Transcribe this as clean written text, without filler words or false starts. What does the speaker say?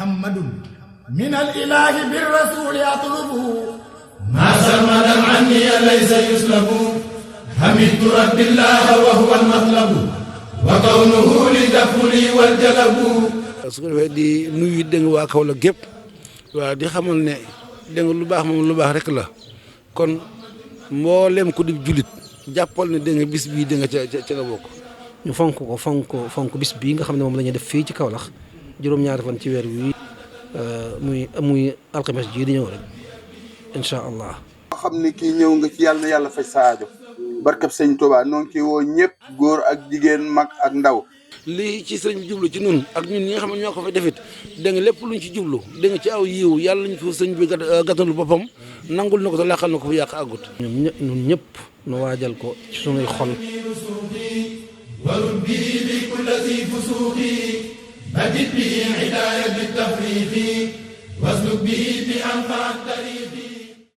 محمد من الإله بالرسول يطلبه ما سرمدا عني ليس يسلب حمدت رب الله وهو المطلب وكونه لدفلي والجلب. su ko defee di nuyu dégg nga waa Kaolack gépp waaw di xamal ne dégg nga lu baax moom lu baax rek la kon mboolem ku di julit jàppal ne dégg nga bis bii dégg nga ca la bokk. ñu fonk bis bii nga xam ne moom la ñuy def fii ci Kaolack juróom-ñaari fan ci weer wi muy alxames ji di ñëw rek incha allah. xam ne kii ñëw nga ci yàlla na yàlla faj saajo barkab sëñ Touba noo ngi ciy woo ñëpp góor ak jigéen mag ak ndaw. lii ci sëñ bi jublu ci nun ak ñun ñi nga xam ne ñoo ko fa defit dégg nga lépp luñ ci jublu dégg nga ci aw yiw yàlla ñu ko sëñ bi gàttanul boppam nangul na ko te làqal na ko fu yàq àggut. ñun ñëpp nu waajal ko ci sunuy xol. وربي بكل ذي فسوق بدد به عداية بالتفريق واسلك به بأنفع